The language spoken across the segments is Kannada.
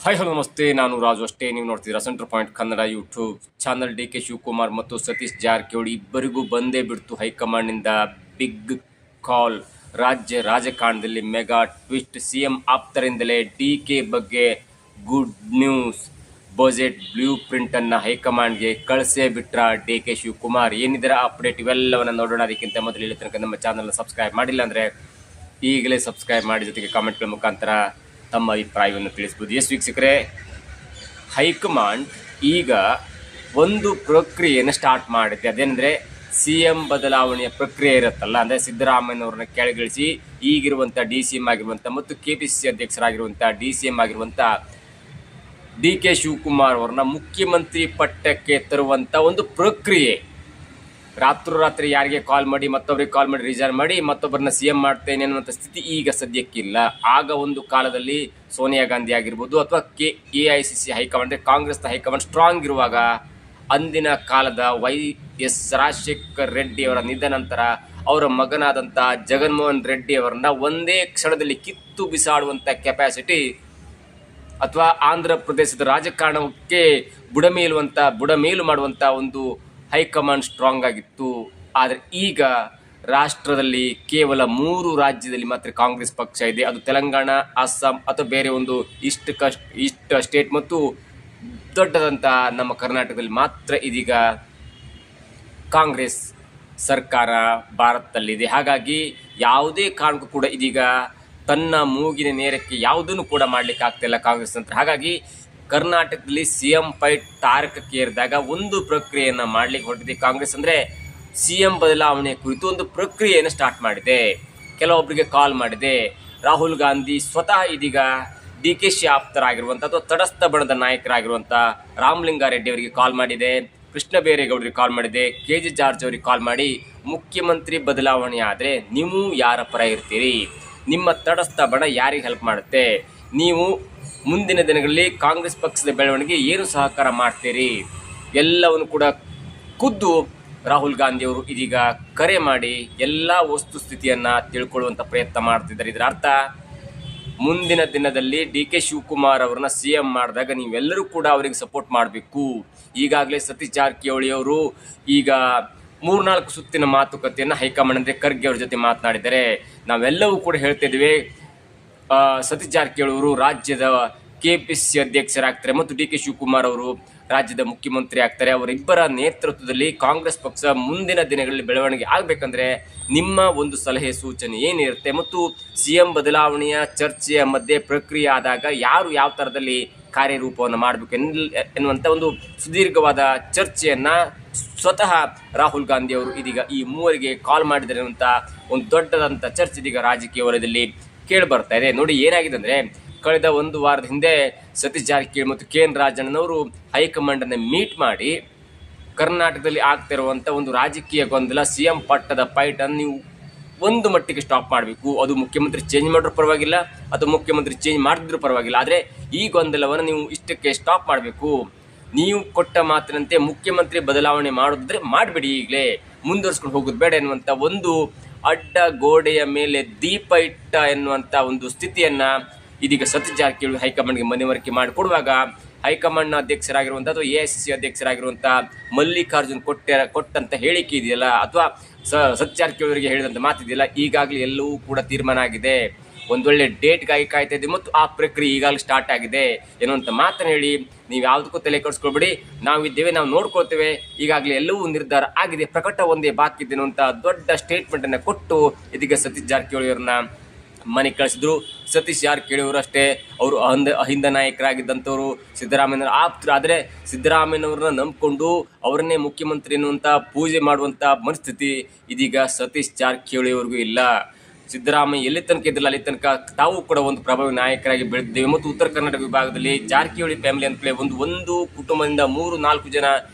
ಹಾಯ್ ಹಲೋ ನಮಸ್ತೆ, ನಾನು ರಾಜು ಅಷ್ಟೇ. ನೀವು ನೋಡ್ತಿದ್ದೀರಾ centre point Kannada YouTube channel. D K. Shivakumar ಮತ್ತು ಸತೀಶ್ ಜಾರಕಿಹೊಳಿ ಇಬ್ಬರಿಗೂ ಬಂದೇ ಬಿಡ್ತು ಹೈಕಮಾಂಡ್ನಿಂದ ಬಿಗ್ ಕಾಲ್. ರಾಜ್ಯ ರಾಜಕಾರಣದಲ್ಲಿ ಮೆಗಾ ಟ್ವಿಸ್ಟ್. ಸಿಎಂ ಆಪ್ತರಿಂದಲೇ ಡಿ.ಕೆ ಬಗ್ಗೆ good news. Budget blue print ಅನ್ನ ಹೈಕಮಾಂಡ್ಗೆ ಕಳಿಸೇ ಬಿಟ್ರ ಡಿ.ಕೆ. ಶಿವಕುಮಾರ್. ಏನಿದರ ಅಪ್ಡೇಟ್ ಇವೆಲ್ಲವನ್ನ ನೋಡೋಣ. ಅದಕ್ಕಿಂತ ಮೊದಲು ಇಲ್ಲಿ ತನಕ ನಮ್ಮ ಚಾನಲ್ ಸಬ್ಸ್ಕ್ರೈಬ್ ಮಾಡಿಲ್ಲ ಅಂದರೆ ಈಗಲೇ ಸಬ್ಸ್ಕ್ರೈಬ್ ಮಾಡಿ, ಜೊತೆಗೆ ಕಾಮೆಂಟ್ಗಳ ಮುಖಾಂತರ ತಮ್ಮ ಅಭಿಪ್ರಾಯವನ್ನು ತಿಳಿಸ್ಬೋದು. ಎಸ್ ವೀಕ್ಷಕರೇ, ಹೈಕಮಾಂಡ್ ಈಗ ಒಂದು ಪ್ರಕ್ರಿಯೆಯನ್ನು ಸ್ಟಾರ್ಟ್ ಮಾಡಿದೆ. ಅದೇನೆಂದರೆ CM ಬದಲಾವಣೆಯ ಪ್ರಕ್ರಿಯೆ ಇರುತ್ತಲ್ಲ, ಅಂದರೆ ಸಿದ್ದರಾಮಯ್ಯನವ್ರನ್ನ ಕೆಳಗಿಳಿಸಿ ಈಗಿರುವಂಥ DCM ಆಗಿರುವಂಥ ಮತ್ತು KPCC ಅಧ್ಯಕ್ಷರಾಗಿರುವಂಥ DCM ಆಗಿರುವಂಥ ಡಿ.ಕೆ. ಶಿವಕುಮಾರ್ ಅವ್ರನ್ನ ಮುಖ್ಯಮಂತ್ರಿ ಪಟ್ಟಕ್ಕೆ ತರುವಂಥ ಒಂದು ಪ್ರಕ್ರಿಯೆ. ರಾತ್ರೋರಾತ್ರಿ ಯಾರಿಗೆ ಕಾಲ್ ಮಾಡಿ, ಮತ್ತೊಬ್ಬರಿಗೆ ಕಾಲ್ ಮಾಡಿ ರಿಸೈನ್ ಮಾಡಿ ಮತ್ತೊಬ್ಬರನ್ನ CM ಮಾಡ್ತೇನೆ ಅನ್ನುವಂಥ ಸ್ಥಿತಿ ಈಗ ಸದ್ಯಕ್ಕಿಲ್ಲ. ಆಗ ಒಂದು ಕಾಲದಲ್ಲಿ ಸೋನಿಯಾ ಗಾಂಧಿ ಆಗಿರ್ಬೋದು ಅಥವಾ AICC ಹೈಕಮಾಂಡ್, ಕಾಂಗ್ರೆಸ್ನ ಹೈಕಮಾಂಡ್ ಸ್ಟ್ರಾಂಗ್ ಇರುವಾಗ ಅಂದಿನ ಕಾಲದ YS ರಾಜಶೇಖರ್ ರೆಡ್ಡಿ ಅವರ ನಿಧನ ನಂತರ ಅವರ ಮಗನಾದಂಥ ಜಗನ್ಮೋಹನ್ ರೆಡ್ಡಿ ಅವರನ್ನ ಒಂದೇ ಕ್ಷಣದಲ್ಲಿ ಕಿತ್ತು ಬಿಸಾಡುವಂಥ ಕೆಪಾಸಿಟಿ ಅಥವಾ ಆಂಧ್ರ ಪ್ರದೇಶದ ರಾಜಕಾರಣಕ್ಕೆ ಬುಡಮೇಲು ಮಾಡುವಂಥ ಒಂದು ಹೈಕಮಾಂಡ್ ಸ್ಟ್ರಾಂಗ್ ಆಗಿತ್ತು. ಆದರೆ ಈಗ ರಾಷ್ಟ್ರದಲ್ಲಿ ಕೇವಲ 3 ರಾಜ್ಯದಲ್ಲಿ ಮಾತ್ರ ಕಾಂಗ್ರೆಸ್ ಪಕ್ಷ ಇದೆ. ಅದು ತೆಲಂಗಾಣ, ಅಸ್ಸಾಂ ಅಥವಾ ಬೇರೆ ಒಂದು ಈಸ್ಟ್ ಸ್ಟೇಟ್ ಮತ್ತು ದೊಡ್ಡದಂಥ ನಮ್ಮ ಕರ್ನಾಟಕದಲ್ಲಿ ಮಾತ್ರ ಇದೀಗ ಕಾಂಗ್ರೆಸ್ ಸರ್ಕಾರ ಭಾರತದಲ್ಲಿದೆ. ಹಾಗಾಗಿ ಯಾವುದೇ ಕಾರಣಕ್ಕೂ ಕೂಡ ಇದೀಗ ತನ್ನ ಮೂಗಿನ ನೇರಕ್ಕೆ ಯಾವುದನ್ನು ಕೂಡ ಮಾಡಲಿಕ್ಕೆ ಆಗ್ತಿಲ್ಲ ಕಾಂಗ್ರೆಸ್ ನಂತರ. ಹಾಗಾಗಿ ಕರ್ನಾಟಕದಲ್ಲಿ CM ಫೈಟ್ ತಾರಕಕ್ಕೆ ಏರಿದಾಗ ಒಂದು ಪ್ರಕ್ರಿಯೆಯನ್ನು ಮಾಡಲಿಕ್ಕೆ ಹೊರಟಿದೆ ಕಾಂಗ್ರೆಸ್. ಅಂದರೆ CM ಬದಲಾವಣೆ ಕುರಿತು ಒಂದು ಪ್ರಕ್ರಿಯೆಯನ್ನು ಸ್ಟಾರ್ಟ್ ಮಾಡಿದೆ. ಕೆಲವೊಬ್ಬರಿಗೆ ಕಾಲ್ ಮಾಡಿದೆ. ರಾಹುಲ್ ಗಾಂಧಿ ಸ್ವತಃ ಇದೀಗ DKಶಿ ಆಪ್ತರಾಗಿರುವಂಥ ಅಥವಾ ತಟಸ್ಥ ಬಣದ ನಾಯಕರಾಗಿರುವಂಥ ರಾಮಲಿಂಗಾರೆಡ್ಡಿ ಅವರಿಗೆ ಕಾಲ್ ಮಾಡಿದೆ. ಕೃಷ್ಣ ಬೈರೇಗೌಡರಿಗೆ ಕಾಲ್ ಮಾಡಿದೆ. KG ಜಾರ್ಜ್ ಅವರಿಗೆ ಕಾಲ್ ಮಾಡಿ ಮುಖ್ಯಮಂತ್ರಿ ಬದಲಾವಣೆ ಆದರೆ ನೀವು ಯಾರ ಪರ ಇರ್ತೀರಿ, ನಿಮ್ಮ ತಟಸ್ಥ ಬಣ ಯಾರಿಗೆ ಹೆಲ್ಪ್ ಮಾಡುತ್ತೆ, ನೀವು ಮುಂದಿನ ದಿನಗಳಲ್ಲಿ ಕಾಂಗ್ರೆಸ್ ಪಕ್ಷದ ಬೆಳವಣಿಗೆ ಏನು ಸಹಕಾರ ಮಾಡ್ತೀರಿ, ಎಲ್ಲವನ್ನು ಕೂಡ ಖುದ್ದು ರಾಹುಲ್ ಗಾಂಧಿಯವರು ಇದೀಗ ಕರೆ ಮಾಡಿ ಎಲ್ಲ ವಸ್ತುಸ್ಥಿತಿಯನ್ನು ತಿಳ್ಕೊಳ್ಳುವಂಥ ಪ್ರಯತ್ನ ಮಾಡ್ತಿದ್ದಾರೆ. ಇದರ ಅರ್ಥ ಮುಂದಿನ ದಿನದಲ್ಲಿ ಡಿ.ಕೆ. ಶಿವಕುಮಾರ್ ಅವರನ್ನ CM ಮಾಡಿದಾಗ ನೀವೆಲ್ಲರೂ ಕೂಡ ಅವರಿಗೆ ಸಪೋರ್ಟ್ ಮಾಡಬೇಕು. ಈಗಾಗಲೇ ಸತೀಶ್ ಜಾರಕಿಹೊಳಿ ಅವರು ಈಗ 3-4 ಸುತ್ತಿನ ಮಾತುಕತೆಯನ್ನು ಹೈಕಮಾಂಡ್ ಅಂದರೆ ಖರ್ಗೆ ಅವ್ರ ಜೊತೆ ಮಾತನಾಡಿದ್ದಾರೆ. ನಾವೆಲ್ಲವೂ ಕೂಡ ಹೇಳ್ತಿದ್ವಿ, ಸತೀಶ್ ಜಾರಕಿಹೊಳಿ ಅವರು ರಾಜ್ಯದ KPCC ಅಧ್ಯಕ್ಷರಾಗ್ತಾರೆ ಮತ್ತು ಡಿ.ಕೆ. ಶಿವಕುಮಾರ್ ಅವರು ರಾಜ್ಯದ ಮುಖ್ಯಮಂತ್ರಿ ಆಗ್ತಾರೆ. ಅವರಿಬ್ಬರ ನೇತೃತ್ವದಲ್ಲಿ ಕಾಂಗ್ರೆಸ್ ಪಕ್ಷ ಮುಂದಿನ ದಿನಗಳಲ್ಲಿ ಬೆಳವಣಿಗೆ ಆಗಬೇಕಂದ್ರೆ ನಿಮ್ಮ ಒಂದು ಸಲಹೆ ಸೂಚನೆ ಏನಿರುತ್ತೆ ಮತ್ತು CM ಬದಲಾವಣೆಯ ಚರ್ಚೆಯ ಮಧ್ಯೆ ಪ್ರಕ್ರಿಯೆ ಆದಾಗ ಯಾರು ಯಾವ ಥರದಲ್ಲಿ ಕಾರ್ಯರೂಪವನ್ನು ಮಾಡಬೇಕು ಎನ್ನುವಂಥ ಒಂದು ಸುದೀರ್ಘವಾದ ಚರ್ಚೆಯನ್ನು ಸ್ವತಃ ರಾಹುಲ್ ಗಾಂಧಿ ಅವರು ಇದೀಗ ಈ ಮೂವರಿಗೆ ಕಾಲ್ ಮಾಡಿದರೆ ಅಂತ ಒಂದು ದೊಡ್ಡದಂಥ ಚರ್ಚೆ ಇದೀಗ ರಾಜಕೀಯ ವಲಯದಲ್ಲಿ ಕೇಳಿ ಬರ್ತಾ ಇದೆ. ನೋಡಿ ಏನಾಗಿದೆ ಅಂದರೆ, ಕಳೆದ 1 ವಾರದ ಹಿಂದೆ ಸತೀಶ್ ಜಾರಕಿಹೊಳಿ ಮತ್ತು KN ರಾಜಣ್ಣನವರು ಹೈಕಮಾಂಡನ್ನು ಮೀಟ್ ಮಾಡಿ ಕರ್ನಾಟಕದಲ್ಲಿ ಆಗ್ತಿರುವಂಥ ಒಂದು ರಾಜಕೀಯ ಗೊಂದಲ, CM ಪಟ್ಟದ ಫೈಟನ್ನು ನೀವು ಒಂದು ಮಟ್ಟಿಗೆ ಸ್ಟಾಪ್ ಮಾಡಬೇಕು. ಅದು ಮುಖ್ಯಮಂತ್ರಿ ಚೇಂಜ್ ಮಾಡಿದ್ರೂ ಪರವಾಗಿಲ್ಲ ಅಥವಾ ಮುಖ್ಯಮಂತ್ರಿ ಚೇಂಜ್ ಮಾಡಿದ್ರೂ ಪರವಾಗಿಲ್ಲ, ಆದರೆ ಈ ಗೊಂದಲವನ್ನು ನೀವು ಇಷ್ಟಕ್ಕೆ ಸ್ಟಾಪ್ ಮಾಡಬೇಕು. ನೀವು ಕೊಟ್ಟ ಮಾತಿನಂತೆ ಮುಖ್ಯಮಂತ್ರಿ ಬದಲಾವಣೆ ಮಾಡೋದಿದ್ರೆ ಮಾಡಿಬಿಡಿ, ಈಗಲೇ ಮುಂದುವರ್ಸ್ಕೊಂಡು ಹೋಗೋದು ಬೇಡ ಎನ್ನುವಂಥ ಒಂದು ಅಡ್ಡ ಗೋಡೆಯ ಮೇಲೆ ದೀಪ ಇಟ್ಟ ಎನ್ನುವಂಥ ಒಂದು ಸ್ಥಿತಿಯನ್ನು ಇದೀಗ ಸತೀಶ್ ಜಾರಕಿಹೊಳಿ ಹೈಕಮಾಂಡ್ಗೆ ಮನವರಿಕೆ ಮಾಡಿಕೊಡುವಾಗ ಹೈಕಮಾಂಡ್ನ ಅಧ್ಯಕ್ಷರಾಗಿರುವಂಥ ಅಥವಾ AICC ಅಧ್ಯಕ್ಷರಾಗಿರುವಂಥ ಮಲ್ಲಿಕಾರ್ಜುನ್ ಕೊಟ್ಟಂಥ ಹೇಳಿಕೆ ಇದೆಯಲ್ಲ, ಅಥವಾ ಸತೀಶ್ ಜಾರಕಿಹೊಳಿ ಅವರಿಗೆ ಹೇಳಿದಂಥ ಮಾತಿದೆಯಲ್ಲ, ಈಗಾಗಲೇ ಎಲ್ಲವೂ ಕೂಡ ತೀರ್ಮಾನ ಆಗಿದೆ. ಒಂದೊಳ್ಳೆ ಡೇಟ್ಗಾಗಿ ಕಾಯ್ತಾ ಇದೆ ಮತ್ತು ಆ ಪ್ರಕ್ರಿಯೆ ಈಗಾಗಲೇ ಸ್ಟಾರ್ಟ್ ಆಗಿದೆ ಎನ್ನುವಂಥ ಮಾತನ್ನು ಹೇಳಿ ನೀವು ಯಾವುದಕ್ಕೂ ತಲೆ ಕೆಡಿಸ್ಕೊಳ್ಬೇಡಿ, ನಾವಿದ್ದೇವೆ, ನಾವು ನೋಡ್ಕೊಳ್ತೇವೆ, ಈಗಾಗಲೇ ಎಲ್ಲವೂ ನಿರ್ಧಾರ ಆಗಿದೆ, ಪ್ರಕಟ ಒಂದೇ ಬಾಕಿ ಇದೆ ಅನ್ನುವಂಥ ದೊಡ್ಡ ಸ್ಟೇಟ್ಮೆಂಟನ್ನು ಕೊಟ್ಟು ಇದೀಗ ಸತೀಶ್ ಜಾರಕಿಹೊಳಿ ಅವ್ರನ್ನ ಮನೆ ಕಳಿಸಿದ್ರು. ಸತೀಶ್ ಜಾರಕಿಹೊಳಿ ಅವರು ಅಷ್ಟೇ, ಅವರು ಅಹಿಂದ ನಾಯಕರಾಗಿದ್ದಂಥವ್ರು, ಸಿದ್ದರಾಮಯ್ಯನವರ ಆಪ್ತರು. ಆದರೆ ಸಿದ್ದರಾಮಯ್ಯನವ್ರನ್ನ ನಂಬಿಕೊಂಡು ಅವರನ್ನೇ ಮುಖ್ಯಮಂತ್ರಿ ಎನ್ನುವಂಥ ಪೂಜೆ ಮಾಡುವಂಥ ಮನಸ್ಥಿತಿ ಇದೀಗ ಸತೀಶ್ ಜಾರಕಿಹೊಳಿ ಅವ್ರಿಗೂ ಇಲ್ಲ. ಸಿದ್ದರಾಮಯ್ಯ ಎಲ್ಲಿ ತನಕ ಇದ್ರಲ್ಲ ಅಲ್ಲಿ ತನಕ ತಾವು ಕೂಡ ಒಂದು ಪ್ರಭಾವಿ ನಾಯಕರಾಗಿ ಬೆಳೆದಿದ್ದೇವೆ ಮತ್ತು ಉತ್ತರ ಕರ್ನಾಟಕ ವಿಭಾಗದಲ್ಲಿ ಜಾರಕಿಹೊಳಿ ಫ್ಯಾಮಿಲಿ ಅಂತಲೇ ಒಂದು ಕುಟುಂಬದಿಂದ 3-4 ಜನ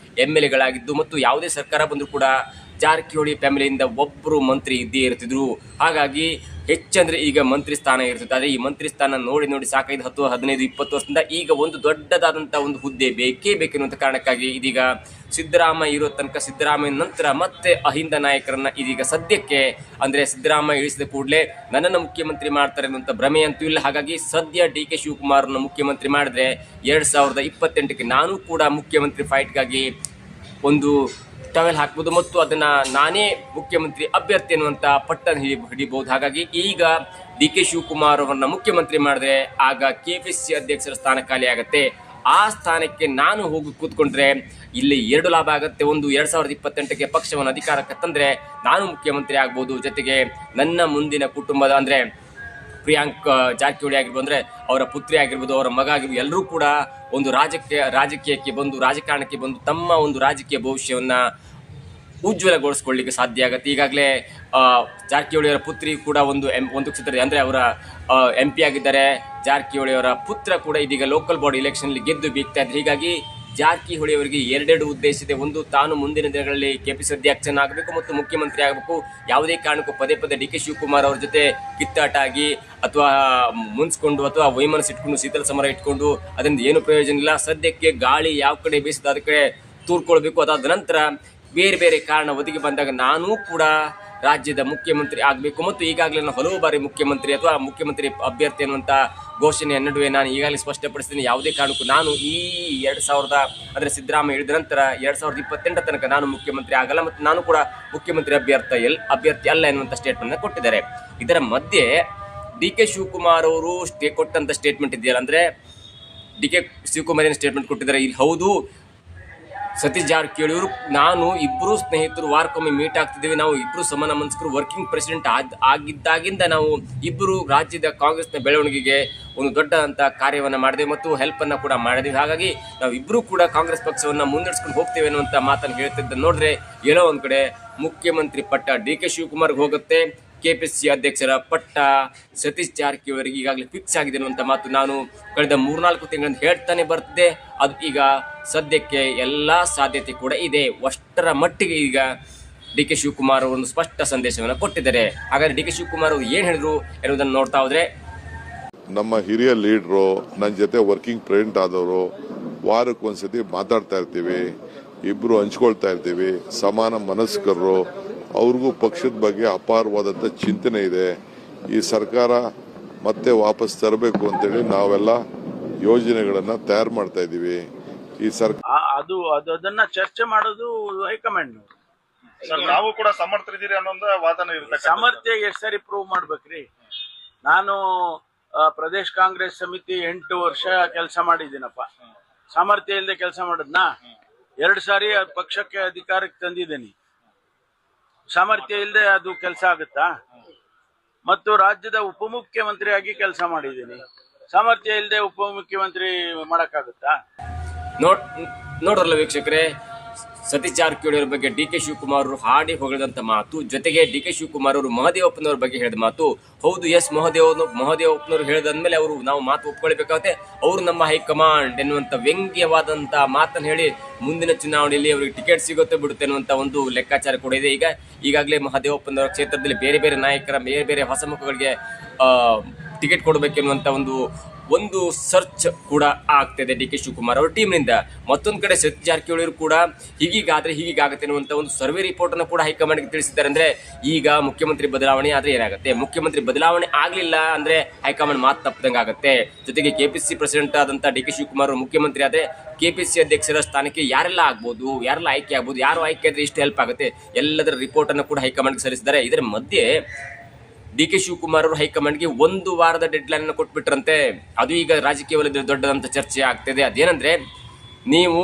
MLAಗಳಾಗಿದ್ದು ಮತ್ತು ಯಾವುದೇ ಸರ್ಕಾರ ಬಂದರೂ ಕೂಡ ಜಾರಕಿಹೊಳಿ ಫ್ಯಾಮಿಲಿಯಿಂದ ಒಬ್ಬರು ಮಂತ್ರಿ ಇದ್ದೇ ಇರ್ತಿದ್ರು. ಹಾಗಾಗಿ ಹೆಚ್ಚಂದ್ರೆ ಈಗ ಮಂತ್ರಿ ಸ್ಥಾನ ಇರ್ತದೆ. ಆದರೆ ಈ ಮಂತ್ರಿ ಸ್ಥಾನ ನೋಡಿ ನೋಡಿ ಸಾಕೈದು 10, 15, 20 ವರ್ಷದಿಂದ ಈಗ ಒಂದು ದೊಡ್ಡದಾದಂಥ ಒಂದು ಹುದ್ದೆ ಬೇಕೇ ಬೇಕೆನ್ನುವಂಥ ಕಾರಣಕ್ಕಾಗಿ ಇದೀಗ ಸಿದ್ದರಾಮಯ್ಯ ಇರೋ ತನಕ ಸಿದ್ದರಾಮಯ್ಯ ನಂತರ ಮತ್ತೆ ಅಹಿಂದ ನಾಯಕರನ್ನ ಇದೀಗ ಸದ್ಯಕ್ಕೆ ಅಂದರೆ ಸಿದ್ದರಾಮಯ್ಯ ಇಳಿಸಿದ ಕೂಡಲೇ ನನ್ನನ್ನು ಮುಖ್ಯಮಂತ್ರಿ ಮಾಡ್ತಾರೆ ಅನ್ನುವಂಥ ಭ್ರಮೆ ಅಂತೂ ಇಲ್ಲ. ಹಾಗಾಗಿ ಸದ್ಯ ಡಿ ಕೆ ಶಿವಕುಮಾರ್ನ ಮುಖ್ಯಮಂತ್ರಿ ಮಾಡಿದ್ರೆ 2028ಕ್ಕೆ ನಾನು ಕೂಡ ಮುಖ್ಯಮಂತ್ರಿ ಫೈಟ್ಗಾಗಿ ಒಂದು ಟವೆಲ್ ಹಾಕ್ಬೋದು ಮತ್ತು ಅದನ್ನು ನಾನೇ ಮುಖ್ಯಮಂತ್ರಿ ಅಭ್ಯರ್ಥಿ ಅನ್ನುವಂಥ ಪಟ್ಟನ್ನು ಹಿಡಿಬಹುದು. ಹಾಗಾಗಿ ಈಗ ಡಿ ಕೆ ಶಿವಕುಮಾರ್ ಅವರನ್ನ ಮುಖ್ಯಮಂತ್ರಿ ಮಾಡಿದ್ರೆ ಆಗ KPCC ಅಧ್ಯಕ್ಷರ ಸ್ಥಾನ ಖಾಲಿ ಆಗುತ್ತೆ. ಆ ಸ್ಥಾನಕ್ಕೆ ನಾನು ಹೋಗಿ ಕೂತ್ಕೊಂಡ್ರೆ ಇಲ್ಲಿ 2 ಲಾಭ ಆಗುತ್ತೆ. ಒಂದು 2028ಕ್ಕೆ ಪಕ್ಷವನ್ನು ಅಧಿಕಾರಕ್ಕೆ ತಂದರೆ ನಾನು ಮುಖ್ಯಮಂತ್ರಿ ಆಗ್ಬೋದು, ಜೊತೆಗೆ ನನ್ನ ಮುಂದಿನ ಕುಟುಂಬದ ಅಂದರೆ ಪ್ರಿಯಾಂಕ್ ಜಾರಕಿಹೊಳಿ ಆಗಿರ್ಬೋದು, ಅಂದರೆ ಅವರ ಪುತ್ರಿ ಆಗಿರ್ಬೋದು, ಅವರ ಮಗ ಆಗಿರ್ಬೋದು, ಎಲ್ಲರೂ ಕೂಡ ಒಂದು ರಾಜಕೀಯಕ್ಕೆ ಬಂದು ರಾಜಕಾರಣಕ್ಕೆ ಬಂದು ತಮ್ಮ ಒಂದು ರಾಜಕೀಯ ಭವಿಷ್ಯವನ್ನು ಉಜ್ವಲಗೊಳಿಸ್ಕೊಳ್ಳಿಕ್ಕೆ ಸಾಧ್ಯ ಆಗುತ್ತೆ. ಈಗಾಗಲೇ ಜಾರಕಿಹೊಳಿಯವರ ಪುತ್ರಿ ಕೂಡ ಒಂದು ಕ್ಷೇತ್ರ ಅಂದರೆ ಅವರ MP ಆಗಿದ್ದಾರೆ. ಜಾರಕಿಹೊಳಿಯವರ ಪುತ್ರ ಕೂಡ ಇದೀಗ ಲೋಕಲ್ ಬಾಡಿ ಎಲೆಕ್ಷನ್ಲಿ ಗೆದ್ದು ಬೀಗ್ತಾ ಇದ್ದಾರೆ. ಹೀಗಾಗಿ ಜಾರಕಿಹೊಳಿಯವರಿಗೆ 2 ಉದ್ದೇಶ ಇದೆ. ಒಂದು, ತಾನು ಮುಂದಿನ ದಿನಗಳಲ್ಲಿ KPCC ಅಧ್ಯಕ್ಷನಾಗಬೇಕು ಮತ್ತು ಮುಖ್ಯಮಂತ್ರಿ ಆಗಬೇಕು. ಯಾವುದೇ ಕಾರಣಕ್ಕೂ ಪದೇ ಪದೇ ಡಿ ಕೆ ಶಿವಕುಮಾರ್ ಅವ್ರ ಜೊತೆ ಕಿತ್ತಾಟ ಆಗಿ ಅಥವಾ ಮುನ್ಸ್ಕೊಂಡು ಅಥವಾ ವೈಮನಸ್ಸಿಟ್ಕೊಂಡು ಶೀತಲ ಸಮರ ಇಟ್ಕೊಂಡು ಅದರಿಂದ ಏನು ಪ್ರಯೋಜನ ಇಲ್ಲ. ಸದ್ಯಕ್ಕೆ ಗಾಳಿ ಯಾವ ಕಡೆ ಬೀಸಿದ ಅದ ಕಡೆ ತೂರ್ಕೊಳ್ಬೇಕು. ಅದಾದ ನಂತರ ಬೇರೆ ಬೇರೆ ಕಾರಣ ಒದಗಿ ಬಂದಾಗ ನಾನೂ ಕೂಡ ರಾಜ್ಯದ ಮುಖ್ಯಮಂತ್ರಿ ಆಗಬೇಕು ಮತ್ತು ಈಗಾಗಲೇ ನಾನು ಹಲವು ಬಾರಿ ಮುಖ್ಯಮಂತ್ರಿ ಅಥವಾ ಮುಖ್ಯಮಂತ್ರಿ ಅಭ್ಯರ್ಥಿ ಅನ್ನುವಂಥ ಘೋಷಣೆಯ ನಡುವೆ ನಾನು ಈಗಾಗಲೇ ಸ್ಪಷ್ಟಪಡಿಸ್ತೀನಿ. ಯಾವುದೇ ಕಾರಣಕ್ಕೂ ನಾನು ಈ 2000 ಅಂದರೆ ಸಿದ್ದರಾಮಯ್ಯ ಹೇಳಿದ ನಂತರ 2028 ತನಕ ನಾನು ಮುಖ್ಯಮಂತ್ರಿ ಆಗಲ್ಲ ಮತ್ತು ನಾನು ಕೂಡ ಮುಖ್ಯಮಂತ್ರಿ ಅಭ್ಯರ್ಥಿ ಅಲ್ಲ ಎನ್ನುವಂಥ ಸ್ಟೇಟ್ಮೆಂಟ್ನ ಕೊಟ್ಟಿದ್ದಾರೆ. ಇದರ ಮಧ್ಯೆ ಡಿ ಕೆ ಶಿವಕುಮಾರ್ ಅವರು ಕೊಟ್ಟಂಥ ಸ್ಟೇಟ್ಮೆಂಟ್ ಇದೆಯಲ್ಲ, ಅಂದರೆ ಡಿ ಕೆ ಶಿವಕುಮಾರ್ ಏನು ಸ್ಟೇಟ್ಮೆಂಟ್ ಕೊಟ್ಟಿದ್ದಾರೆ, ಇಲ್ಲಿ ಹೌದು ಸತೀಶ್ ಜಾರಕಿಹೊಳಿ ಅವರು ನಾನು ಇಬ್ಬರು ಸ್ನೇಹಿತರು ವಾರಕ್ಕೊಮ್ಮೆ ಮೀಟ್ ಆಗ್ತಿದ್ದೀವಿ, ನಾವು ಇಬ್ಬರು ಸಮಾನ ಮನಸ್ಕರು ವರ್ಕಿಂಗ್ ಪ್ರೆಸಿಡೆಂಟ್ ಆಗಿದ್ದಾಗಿಂದ ನಾವು ಇಬ್ಬರು ರಾಜ್ಯದ ಕಾಂಗ್ರೆಸ್ನ ಬೆಳವಣಿಗೆಗೆ ಒಂದು ದೊಡ್ಡದಂಥ ಕಾರ್ಯವನ್ನು ಮಾಡಿದೆವು ಮತ್ತು ಹೆಲ್ಪನ್ನು ಕೂಡ ಮಾಡಿದೆವು. ಹಾಗಾಗಿ ನಾವು ಇಬ್ಬರು ಕೂಡ ಕಾಂಗ್ರೆಸ್ ಪಕ್ಷವನ್ನು ಮುನ್ನಡೆಸ್ಕೊಂಡು ಹೋಗ್ತೇವೆ ಅನ್ನುವಂಥ ಮಾತನ್ನು ಹೇಳ್ತಿದ್ದ ನೋಡ್ರೆ ಎಲ್ಲೋ ಒಂದು ಕಡೆ ಮುಖ್ಯಮಂತ್ರಿ ಪಟ್ಟ ಡಿ ಕೆ ಶಿವಕುಮಾರ್ಗೆ ಹೋಗುತ್ತೆ, KPCC ಅಧ್ಯಕ್ಷರ ಪಟ್ಟ ಸತೀಶ್ ಜಾರಕಿಹೊಳಿಯವರಿಗೆ ಈಗಾಗಲೇ ಫಿಕ್ಸ್ ಆಗಿದೆ ಅನ್ನುವಂಥ ಮಾತು ನಾನು ಕಳೆದ 3-4 ತಿಂಗಳಿಂದ ಹೇಳ್ತಾನೆ ಬರ್ತಿದೆ. ಅದು ಈಗ ಸದ್ಯಕ್ಕೆ ಎಲ್ಲ ಸಾಧ್ಯತೆ ಕೂಡ ಇದೆ. ಅಷ್ಟರ ಮಟ್ಟಿಗೆ ಈಗ ಡಿ ಕೆ ಶಿವಕುಮಾರ್ ಒಂದು ಸ್ಪಷ್ಟ ಸಂದೇಶವನ್ನು ಕೊಟ್ಟಿದ್ದಾರೆ. ಹಾಗಾದ್ರೆ ಡಿ ಕೆ ಶಿವಕುಮಾರ್ ಅವರು ಏನು ಹೇಳಿದ್ರು ಎನ್ನುವುದನ್ನು ನೋಡ್ತಾ ಹೋದ್ರೆ, ನಮ್ಮ ಹಿರಿಯ ಲೀಡ್ರು ನನ್ನ ಜೊತೆ ವರ್ಕಿಂಗ್ ಪ್ರೆಸಿಡೆಂಟ್ ಆದವರು ವಾರಕ್ಕೆ ಒಂದ್ಸತಿ ಮಾತಾಡ್ತಾ ಇರ್ತೀವಿ, ಇಬ್ರು ಹಂಚ್ಕೊಳ್ತಾ ಇರ್ತೀವಿ, ಸಮಾನ ಮನಸ್ಕರು, ಅವ್ರಿಗೂ ಪಕ್ಷದ ಬಗ್ಗೆ ಅಪಾರವಾದಂಥ ಚಿಂತನೆ ಇದೆ. ಈ ಸರ್ಕಾರ ಮತ್ತೆ ವಾಪಸ್ ತರಬೇಕು ಅಂತೇಳಿ ನಾವೆಲ್ಲ ಯೋಜನೆಗಳನ್ನ ತಯಾರು ಮಾಡ್ತಾ ಇದ್ದೀವಿ. ಈ ಸರ್ಕಾರ ಅದನ್ನ ಚರ್ಚೆ ಮಾಡೋದು ಹೈಕಮಾಂಡ್. ನಾವು ಕೂಡ ಸಮರ್ಥರಿದ್ದೀರಿ ಅನ್ನೋ ವಾದನ ಇರುತ್ತೆ. ಸಾಮರ್ಥ್ಯ ಎಷ್ಟು ಸರಿ ಪ್ರೂವ್ ಮಾಡ್ಬೇಕ್ರಿ? ನಾನು ಪ್ರದೇಶ್ ಕಾಂಗ್ರೆಸ್ ಸಮಿತಿ 8 ವರ್ಷ ಕೆಲಸ ಮಾಡಿದ್ದೀನಪ್ಪ. ಸಾಮರ್ಥ್ಯ ಇಲ್ಲದೆ ಕೆಲಸ ಮಾಡಿದ್ನಾ? 2 ಸಾರಿ ಪಕ್ಷಕ್ಕೆ ಅಧಿಕಾರಕ್ಕೆ ತಂದಿದ್ದೀನಿ. ಸಾಮರ್ಥ್ಯ ಇಲ್ಲದೆ ಅದು ಕೆಲಸ ಆಗುತ್ತಾ? ಮತ್ತು ರಾಜ್ಯದ ಉಪಮುಖ್ಯಮಂತ್ರಿಯಾಗಿ ಕೆಲಸ ಮಾಡಿದ್ದೀನಿ. ಸಾಮರ್ಥ್ಯ ಇಲ್ಲದೆ ಉಪಮುಖ್ಯಮಂತ್ರಿ ಮಾಡಕ್ಕಾಗುತ್ತಾ? ನೋಡ್ರಲ್ಲ ವೀಕ್ಷಕರೇ, ಸತೀಶ್ ಜಾರಕಿಹೊಳಿ ಅವರ ಬಗ್ಗೆ ಡಿ ಕೆ ಶಿವಕುಮಾರ್ ಅವರು ಹಾಡಿ ಹೊಗಳಿದಂಥ ಮಾತು, ಜೊತೆಗೆ ಡಿ ಕೆ ಶಿವಕುಮಾರ್ ಅವರು ಮಹದೇವಪ್ಪನವ್ರ ಬಗ್ಗೆ ಹೇಳಿದ ಮಾತು, ಹೌದು ಎಸ್ ಮಹದೇವಪ್ಪನವರು ಹೇಳಿದಂದ್ಮೇಲೆ ಅವರು ನಾವು ಮಾತು ಒಪ್ಕೊಳ್ಬೇಕಾಗುತ್ತೆ, ಅವರು ನಮ್ಮ ಹೈಕಮಾಂಡ್ ಎನ್ನುವಂಥ ವ್ಯಂಗ್ಯವಾದಂಥ ಮಾತನ್ನು ಹೇಳಿ ಮುಂದಿನ ಚುನಾವಣೆಯಲ್ಲಿ ಅವರಿಗೆ ಟಿಕೆಟ್ ಸಿಗುತ್ತೆ ಬಿಡುತ್ತೆ ಅನ್ನುವಂಥ ಒಂದು ಲೆಕ್ಕಾಚಾರ ಕೂಡ ಇದೆ. ಈಗಾಗಲೇ ಮಹದೇವಪ್ಪನವರ ಕ್ಷೇತ್ರದಲ್ಲಿ ಬೇರೆ ಬೇರೆ ನಾಯಕರ ಬೇರೆ ಬೇರೆ ಹೊಸ ಮುಖಗಳಿಗೆ ಟಿಕೆಟ್ ಕೊಡಬೇಕೆನ್ನುವಂಥ ಒಂದು ಸರ್ಚ್ ಕೂಡ ಆಗ್ತಿದೆ ಡಿ ಕೆ ಶಿವಕುಮಾರ್ ಅವರ ಟೀಮ್ನಿಂದ. ಮತ್ತೊಂದು ಕಡೆ ಸತೀಶ್ ಜಾರಕಿಹೊಳಿ ಕೂಡ ಹೀಗೀಗಾಗುತ್ತೆ ಅನ್ನುವಂಥ ಒಂದು ಸರ್ವೆ ರಿಪೋರ್ಟ್ ಅನ್ನು ಕೂಡ ಹೈಕಮಾಂಡ್ಗೆ ತಿಳಿಸಿದ್ದಾರೆ. ಅಂದ್ರೆ ಈಗ ಮುಖ್ಯಮಂತ್ರಿ ಬದಲಾವಣೆ ಆದ್ರೆ ಏನಾಗುತ್ತೆ, ಮುಖ್ಯಮಂತ್ರಿ ಬದಲಾವಣೆ ಆಗ್ಲಿಲ್ಲ ಅಂದ್ರೆ ಹೈಕಮಾಂಡ್ ಮಾತು ತಪ್ಪದಂಗೆ ಆಗುತ್ತೆ. ಜೊತೆಗೆ KPCC ಪ್ರೆಸಿಡೆಂಟ್ ಆದಂತ ಡಿ ಕೆ ಶಿವಕುಮಾರ್ ಅವರು ಮುಖ್ಯಮಂತ್ರಿ ಆದ್ರೆ KPCC ಅಧ್ಯಕ್ಷರ ಸ್ಥಾನಕ್ಕೆ ಯಾರೆಲ್ಲ ಆಗ್ಬೋದು, ಯಾರೆಲ್ಲ ಆಯ್ಕೆ ಆಗ್ಬೋದು, ಯಾರು ಆಯ್ಕೆ ಆದ್ರೆ ಇಷ್ಟು ಹೆಲ್ಪ್ ಆಗುತ್ತೆ, ಎಲ್ಲದರ ರಿಪೋರ್ಟ್ ಅನ್ನು ಕೂಡ ಹೈಕಮಾಂಡ್ಗೆ ಸಲ್ಲಿಸಿದ್ದಾರೆ. ಇದರ ಮಧ್ಯೆ ಡಿ ಕೆ ಶಿವಕುಮಾರ್ ಅವರು ಹೈಕಮಾಂಡ್ಗೆ 1 ವಾರದ ಡೆಡ್ಲೈನ್ ಅನ್ನು ಕೊಟ್ಬಿಟ್ರಂತೆ. ಅದು ಈಗ ರಾಜಕೀಯ ವಲಯದಲ್ಲಿ ದೊಡ್ಡದಂತ ಚರ್ಚೆ ಆಗ್ತಿದೆ. ಅದೇನಂದ್ರೆ, ನೀವು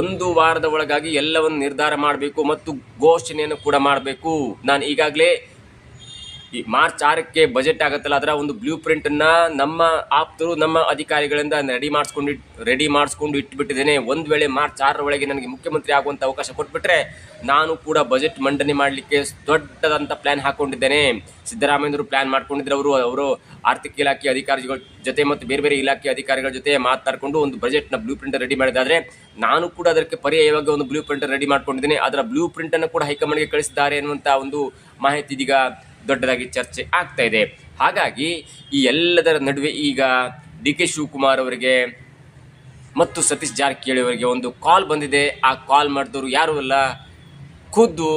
1 ವಾರದ ಒಳಗಾಗಿ ಎಲ್ಲವನ್ನು ನಿರ್ಧಾರ ಮಾಡಬೇಕು ಮತ್ತು ಘೋಷಣೆಯನ್ನು ಕೂಡ ಮಾಡಬೇಕು. ನಾನು ಈಗಾಗಲೇ ಈ ಮಾರ್ಚ್ 6ಕ್ಕೆ ಬಜೆಟ್ ಆಗುತ್ತಲ್ಲ, ಅದರ ಒಂದು ಬ್ಲೂ ಪ್ರಿಂಟ್ ಅನ್ನ ನಮ್ಮ ಆಪ್ತರು ನಮ್ಮ ಅಧಿಕಾರಿಗಳಿಂದ ರೆಡಿ ಮಾಡಿಸ್ಕೊಂಡು ಇಟ್ಬಿಟ್ಟಿದ್ದೇನೆ. ಒಂದು ವೇಳೆ ಮಾರ್ಚ್ 6ರ ಒಳಗೆ ನನಗೆ ಮುಖ್ಯಮಂತ್ರಿ ಆಗುವಂಥ ಅವಕಾಶ ಕೊಟ್ಬಿಟ್ರೆ ನಾನು ಕೂಡ ಬಜೆಟ್ ಮಂಡನೆ ಮಾಡಲಿಕ್ಕೆ ದೊಡ್ಡದಂಥ ಪ್ಲಾನ್ ಹಾಕೊಂಡಿದ್ದೇನೆ. ಸಿದ್ದರಾಮಯ್ಯವರು ಪ್ಲಾನ್ ಮಾಡ್ಕೊಂಡಿದ್ರು. ಅವರು ಆರ್ಥಿಕ ಇಲಾಖೆ ಅಧಿಕಾರಿಗಳ ಜೊತೆ ಮತ್ತು ಬೇರೆ ಬೇರೆ ಇಲಾಖೆ ಅಧಿಕಾರಿಗಳ ಜೊತೆ ಮಾತನಾಡಿಕೊಂಡು ಒಂದು ಬಜೆಟ್ನ ಬ್ಲೂ ಪ್ರಿಂಟ್ ರೆಡಿ ಮಾಡಿದಾದ್ರೆ ನಾನು ಕೂಡ ಅದಕ್ಕೆ ಪರ್ಯಾಯವಾಗಿ ಒಂದು ಬ್ಲೂ ಪ್ರಿಂಟ್ ರೆಡಿ ಮಾಡ್ಕೊಂಡಿದ್ದೇನೆ. ಅದರ ಬ್ಲೂ ಪ್ರಿಂಟ್ ಅನ್ನು ಕೂಡ ಹೈಕಮಾಂಡ್ಗೆ ಕಳಿಸಿದ್ದಾರೆ ಎನ್ನುವಂಥ ಒಂದು ಮಾಹಿತಿ ಇದೀಗ ದೊಡ್ಡದಾಗಿ ಚರ್ಚೆ ಆಗ್ತಾ ಇದೆ. ಹಾಗಾಗಿ ಈ ಎಲ್ಲದರ ನಡುವೆ ಈಗ ಡಿ ಕೆ ಶಿವಕುಮಾರ್ ಅವರಿಗೆ ಮತ್ತು ಸತೀಶ್ ಜಾರಕಿಹೊಳಿ ಅವರಿಗೆ ಒಂದು ಕಾಲ್ ಬಂದಿದೆ. ಆ ಕಾಲ್ ಮಾಡಿದವರು ಯಾರೂ ಅಲ್ಲ, ಖುದ್ದು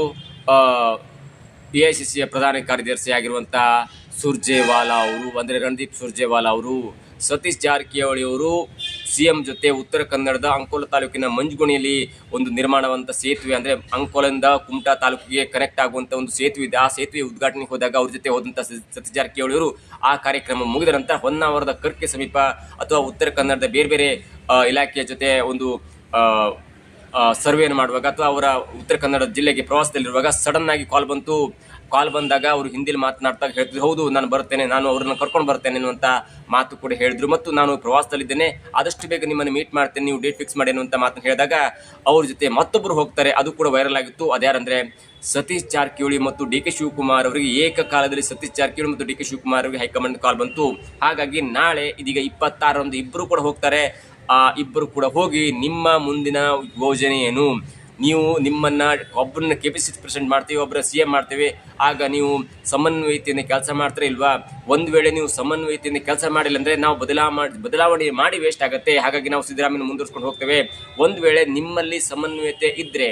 PICCಯ ಪ್ರಧಾನ ಕಾರ್ಯದರ್ಶಿ ಆಗಿರುವಂಥ ಸುರ್ಜೇವಾಲಾ ಅವರು, ಅಂದರೆ ರಣದೀಪ್ ಸುರ್ಜೇವಾಲಾ ಅವರು, ಸತೀಶ್ ಜಾರಕಿಹೊಳಿ ಅವರು CM ಜೊತೆ ಉತ್ತರ ಕನ್ನಡದ ಅಂಕೋಲ ತಾಲೂಕಿನ ಮಂಜುಗುಣಿಯಲ್ಲಿ ಒಂದು ನಿರ್ಮಾಣವಂತ ಸೇತುವೆ, ಅಂದರೆ ಅಂಕೋಲದಿಂದ ಕುಮಟಾ ತಾಲೂಕಿಗೆ ಕನೆಕ್ಟ್ ಆಗುವಂಥ ಒಂದು ಸೇತುವೆ ಇದೆ. ಆ ಸೇತುವೆ ಉದ್ಘಾಟನೆಗೆ ಹೋದಾಗ ಅವ್ರ ಜೊತೆ ಹೋದಂಥ ಸತೀಶ್ ಜಾರಕಿಹೊಳಿ ಅವರು ಆ ಕಾರ್ಯಕ್ರಮ ಮುಗಿದ ನಂತರ ಹೊನ್ನಾವರದ ಕರ್ಕೆ ಸಮೀಪ ಅಥವಾ ಉತ್ತರ ಕನ್ನಡದ ಬೇರೆ ಬೇರೆ ಇಲಾಖೆಯ ಜೊತೆ ಒಂದು ಸರ್ವೆಯನ್ನು ಮಾಡುವಾಗ ಅಥವಾ ಅವರ ಉತ್ತರ ಕನ್ನಡ ಜಿಲ್ಲೆಗೆ ಪ್ರವಾಸದಲ್ಲಿರುವಾಗ ಸಡನ್ ಆಗಿ ಕಾಲ್ ಬಂದಾಗ ಅವರು ಹಿಂದಿಲಿ ಮಾತನಾಡ್ತಾ ಹೇಳ್ತಿದ್ರು, ಹೌದು ನಾನು ಬರ್ತೇನೆ, ನಾನು ಅವ್ರನ್ನ ಕರ್ಕೊಂಡು ಬರ್ತೇನೆ ಅನ್ನುವಂಥ ಮಾತು ಕೂಡ ಹೇಳಿದ್ರು. ಮತ್ತು ನಾನು ಪ್ರವಾಸದಲ್ಲಿದ್ದೇನೆ, ಆದಷ್ಟು ಬೇಗ ನಿಮ್ಮನ್ನು ಮೀಟ್ ಮಾಡ್ತೇನೆ, ನೀವು ಡೇಟ್ ಫಿಕ್ಸ್ ಮಾಡಿ ಅನ್ನುವಂಥ ಮಾತನ್ನು ಹೇಳಿದಾಗ ಅವ್ರ ಜೊತೆ ಮತ್ತೊಬ್ಬರು ಹೋಗ್ತಾರೆ. ಅದು ಕೂಡ ವೈರಲ್ ಆಗಿತ್ತು. ಅದ್ಯಾರಂದ್ರೆ ಸತೀಶ್ ಜಾರಕಿಹೊಳಿ ಮತ್ತು ಡಿ ಕೆ ಶಿವಕುಮಾರ್ ಅವರಿಗೆ ಏಕಕಾಲದಲ್ಲಿ ಸತೀಶ್ ಜಾರಕಿಹೊಳಿ ಮತ್ತು ಡಿ ಕೆ ಶಿವಕುಮಾರ್ ಅವರಿಗೆ ಹೈಕಮಾಂಡ್ ಕಾಲ್ ಬಂತು. ಹಾಗಾಗಿ ನಾಳೆ ಇದೀಗ 26ರಂದು ಇಬ್ಬರು ಕೂಡ ಹೋಗ್ತಾರೆ. ಆ ಇಬ್ಬರು ಕೂಡ ಹೋಗಿ ನಿಮ್ಮ ಮುಂದಿನ ಯೋಜನೆ ಏನು, ನೀವು ನಿಮ್ಮನ್ನ ಒಬ್ಬರನ್ನ ಕೆಪಿಸಿಸಿ ಪ್ರೆಸಿಡೆಂಟ್ ಮಾಡ್ತೀವಿ, ಒಬ್ಬರ CM ಮಾಡ್ತೀವಿ, ಆಗ ನೀವು ಸಮನ್ವಯತೆಯಿಂದ ಕೆಲಸ ಮಾಡ್ತಾರೆ ಇಲ್ವಾ? ಒಂದು ವೇಳೆ ನೀವು ಸಮನ್ವಯತೆಯಿಂದ ಕೆಲಸ ಮಾಡಿಲ್ಲ ಅಂದರೆ ನಾವು ಬದಲಾವಣೆ ಮಾಡಿ ವೇಸ್ಟ್ ಆಗುತ್ತೆ. ಹಾಗಾಗಿ ನಾವು ಸಿದ್ದರಾಮಯ್ಯ ಮುಂದುವರ್ಸ್ಕೊಂಡು ಹೋಗ್ತೇವೆ. ಒಂದು ವೇಳೆ ನಿಮ್ಮಲ್ಲಿ ಸಮನ್ವಯತೆ ಇದ್ದರೆ,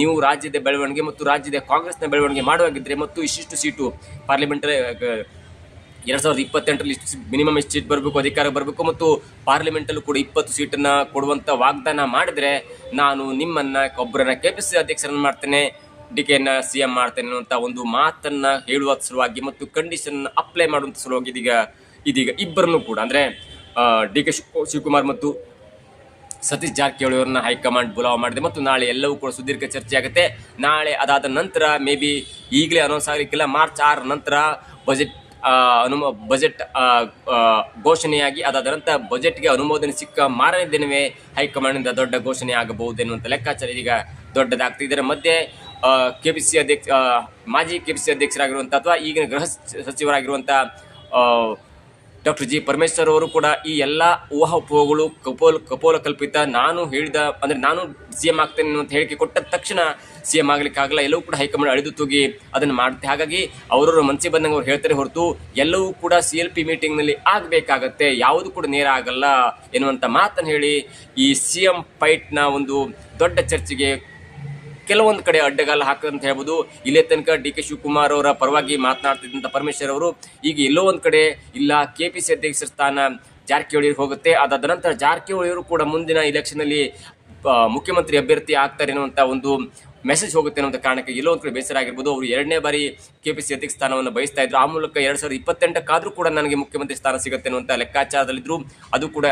ನೀವು ರಾಜ್ಯದ ಬೆಳವಣಿಗೆ ಮತ್ತು ರಾಜ್ಯದ ಕಾಂಗ್ರೆಸ್ನ ಬೆಳವಣಿಗೆ ಮಾಡುವಾಗಿದ್ದರೆ ಮತ್ತು ಇಷ್ಟಿಷ್ಟು ಸೀಟು ಪಾರ್ಲಿಮೆಂಟರಿ 2028ರಲ್ಲಿ ಮಿನಿಮಮ್ ಎಷ್ಟು ಸೀಟ್ ಬರಬೇಕು, ಅಧಿಕಾರ ಬರಬೇಕು ಮತ್ತು ಪಾರ್ಲಿಮೆಂಟಲ್ಲೂ ಕೂಡ 20 ಸೀಟನ್ನು ಕೊಡುವಂಥ ವಾಗ್ದಾನ ಮಾಡಿದರೆ ನಾನು ನಿಮ್ಮನ್ನು ಒಬ್ಬರನ್ನ KPCC ಅಧ್ಯಕ್ಷರನ್ನು ಮಾಡ್ತೇನೆ, DKನ CM ಮಾಡ್ತೇನೆ ಅನ್ನುವಂಥ ಒಂದು ಮಾತನ್ನು ಹೇಳುವ ಸಲುವಾಗಿ ಮತ್ತು ಕಂಡೀಷನ್ ಅಪ್ಲೈ ಮಾಡುವಂಥ ಸಲುವಾಗಿ ಇದೀಗ ಇಬ್ಬರನ್ನು ಕೂಡ, ಅಂದರೆ ಡಿ ಕೆ ಶಿವಕುಮಾರ್ ಮತ್ತು ಸತೀಶ್ ಜಾರಕಿಹೊಳಿ ಅವರನ್ನ ಹೈಕಮಾಂಡ್ ಬುಲಾವ್ ಮಾಡಿದೆ. ಮತ್ತು ನಾಳೆ ಎಲ್ಲವೂ ಕೂಡ ಸುದೀರ್ಘ ಚರ್ಚೆ ಆಗುತ್ತೆ. ನಾಳೆ ಅದಾದ ನಂತರ ಮೇ ಬಿ ಈಗಲೇ ಅನೌನ್ಸ್ ಆಗಲಿಕ್ಕಿಲ್ಲ, ಮಾರ್ಚ್ 6 ನಂತರ ಬಜೆಟ್ ಘೋಷಣೆಯಾಗಿ ಅದಾದ ನಂತರ ಬಜೆಟ್ಗೆ ಅನುಮೋದನೆ ಸಿಕ್ಕ ಮಾರನೇ ದಿನವೇ ಹೈಕಮಾಂಡ್ನಿಂದ ದೊಡ್ಡ ಘೋಷಣೆ ಆಗಬಹುದು ಎನ್ನುವಂಥ ಲೆಕ್ಕಾಚಾರ ಈಗ ದೊಡ್ಡದಾಗ್ತದೆ. ಇದರ ಮಧ್ಯೆ ಮಾಜಿ KPCC ಅಧ್ಯಕ್ಷರಾಗಿರುವಂಥ ಅಥವಾ ಈಗಿನ ಗೃಹ ಸಚಿವರಾಗಿರುವಂಥ ಡಾಕ್ಟರ್ G. ಪರಮೇಶ್ವರ್ ಅವರು ಕೂಡ ಈ ಎಲ್ಲ ಊಹಾಪೋಹಗಳು ಕಪೋಲ ಕಲ್ಪಿತ, ನಾನು CM ಆಗ್ತೇನೆ ಅಂತ ಹೇಳಿಕೆ ಕೊಟ್ಟ ತಕ್ಷಣ CM ಆಗಲಿಕ್ಕಾಗಲ್ಲ, ಎಲ್ಲವೂ ಕೂಡ ಹೈಕಮಾಂಡ್ ಅಳಿದು ತೂಗಿ ಅದನ್ನು ಮಾಡುತ್ತೆ. ಹಾಗಾಗಿ ಅವರವರ ಮನಸ್ಸಿಗೆ ಬಂದಂಗೆ ಅವ್ರು ಹೇಳ್ತಾರೆ ಹೊರತು ಎಲ್ಲವೂ ಕೂಡ CLP ಮೀಟಿಂಗ್ನಲ್ಲಿ ಆಗಬೇಕಾಗತ್ತೆ, ಯಾವುದು ಕೂಡ ನೇರ ಆಗಲ್ಲ ಎನ್ನುವಂಥ ಮಾತನ್ನು ಹೇಳಿ ಈ CM ಫೈಟ್ನ ಒಂದು ದೊಡ್ಡ ಚರ್ಚೆಗೆ ಕೆಲವೊಂದು ಕಡೆ ಅಡ್ಡಗಾಲ ಹಾಕದಂತ ಹೇಳ್ಬೋದು. ಇಲ್ಲೇ ತನಕ ಡಿ ಕೆ ಶಿವಕುಮಾರ್ ಅವರ ಪರವಾಗಿ ಮಾತನಾಡ್ತಿದ್ದಂಥ ಪರಮೇಶ್ವರ್ ಅವರು ಈಗ ಎಲ್ಲೋ ಒಂದು ಕಡೆ ಇಲ್ಲ KPCC ಅಧ್ಯಕ್ಷರ ಸ್ಥಾನ ಜಾರಕಿಹೊಳಿ ಹೋಗುತ್ತೆ, ಅದಾದ ನಂತರ ಜಾರಕಿಹೊಳಿಯವರು ಕೂಡ ಮುಂದಿನ ಇಲೆಕ್ಷನಲ್ಲಿ ಮುಖ್ಯಮಂತ್ರಿ ಅಭ್ಯರ್ಥಿ ಆಗ್ತಾರೆ ಅನ್ನುವಂಥ ಒಂದು ಮೆಸೇಜ್ ಹೋಗುತ್ತೆ ಅನ್ನೋಂಥ ಕಾರಣಕ್ಕೆ ಎಲ್ಲೋ ಒಂದು ಕಡೆ ಬೇಸರ ಆಗಿರ್ಬೋದು. ಅವರು 2ನೇ ಬಾರಿ KPCC ಅಧ್ಯಕ್ಷ ಸ್ಥಾನವನ್ನು ಬಯಸ್ತಾ ಇದ್ರು. ಆ ಮೂಲಕ 2028ಕ್ಕಾದರೂ ಕೂಡ ನನಗೆ ಮುಖ್ಯಮಂತ್ರಿ ಸ್ಥಾನ ಸಿಗುತ್ತೆ ಅನ್ನುವಂಥ ಲೆಕ್ಕಾಚಾರದಲ್ಲಿದ್ದರು. ಅದು ಕೂಡ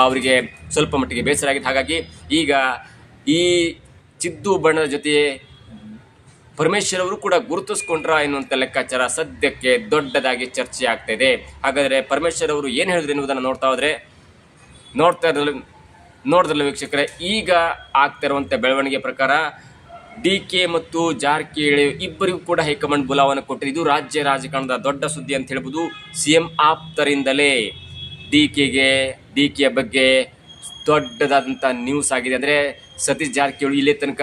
ಅವರಿಗೆ ಸ್ವಲ್ಪ ಮಟ್ಟಿಗೆ ಬೇಸರ ಆಗಿತ್ತು. ಹಾಗಾಗಿ ಈಗ ಈ ಚಿದ್ದು ಬಣ್ಣದ ಜೊತೆ ಪರಮೇಶ್ವರ್ ಅವರು ಕೂಡ ಗುರುತಿಸ್ಕೊಂಡ್ರ ಎನ್ನುವಂಥ ಲೆಕ್ಕಾಚಾರ ಸದ್ಯಕ್ಕೆ ದೊಡ್ಡದಾಗಿ ಚರ್ಚೆ ಆಗ್ತಾ ಇದೆ. ಹಾಗಾದರೆ ಪರಮೇಶ್ವರ್ ಅವರು ಏನು ಹೇಳಿದ್ರು ಎನ್ನುವುದನ್ನು ನೋಡ್ತಿರಲ್ಲ ವೀಕ್ಷಕರೇ. ಈಗ ಆಗ್ತಾ ಇರುವಂಥ ಬೆಳವಣಿಗೆ ಪ್ರಕಾರ DK ಮತ್ತು ಜಾರಕಿಹೊಳಿ ಇಬ್ಬರಿಗೂ ಕೂಡ ಹೈಕಮಾಂಡ್ ಬುಲಾವನ್ನು ಕೊಟ್ಟಿದೆ. ಇದು ರಾಜ್ಯ ರಾಜಕಾರಣದ ದೊಡ್ಡ ಸುದ್ದಿ ಅಂತ ಹೇಳ್ಬೋದು. CM ಆಪ್ತರಿಂದಲೇ DKಯ ಬಗ್ಗೆ ದೊಡ್ಡದಾದಂಥ ನ್ಯೂಸ್ ಆಗಿದೆ. ಅಂದರೆ ಸತೀಶ್ ಜಾರಕಿಹೊಳಿ ಇಲ್ಲೇ ತನಕ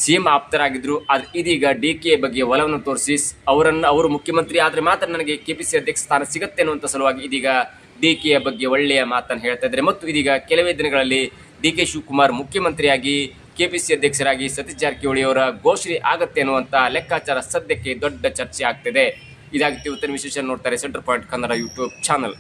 CM ಆಪ್ತರಾಗಿದ್ದರು, ಆದರೆ ಇದೀಗ DK ಬಗ್ಗೆ ಒಲವನ್ನು ತೋರಿಸಿ ಅವರು ಮುಖ್ಯಮಂತ್ರಿ ಆದರೆ ಮಾತ್ರ ನನಗೆ KPCC ಅಧ್ಯಕ್ಷ ಸ್ಥಾನ ಸಿಗುತ್ತೆ ಅನ್ನುವಂಥ ಸಲುವಾಗಿ ಇದೀಗ DKಯ ಬಗ್ಗೆ ಒಳ್ಳೆಯ ಮಾತನ್ನು ಹೇಳ್ತಾ ಇದ್ದಾರೆ. ಮತ್ತು ಇದೀಗ ಕೆಲವೇ ದಿನಗಳಲ್ಲಿ DK ಶಿವಕುಮಾರ್ ಮುಖ್ಯಮಂತ್ರಿಯಾಗಿ KPCC ಅಧ್ಯಕ್ಷರಾಗಿ ಸತೀಶ್ ಜಾರಕಿಹೊಳಿ ಅವರ ಘೋಷಣೆ ಆಗುತ್ತೆ ಅನ್ನುವಂಥ ಲೆಕ್ಕಾಚಾರ ಸದ್ಯಕ್ಕೆ ದೊಡ್ಡ ಚರ್ಚೆ ಆಗ್ತಿದೆ. ಇದಾಗಿತ್ತು ಇವತ್ತಿನ ವಿಶೇಷ. ನೋಡ್ತಾರೆ centre point Kannada YouTube channel.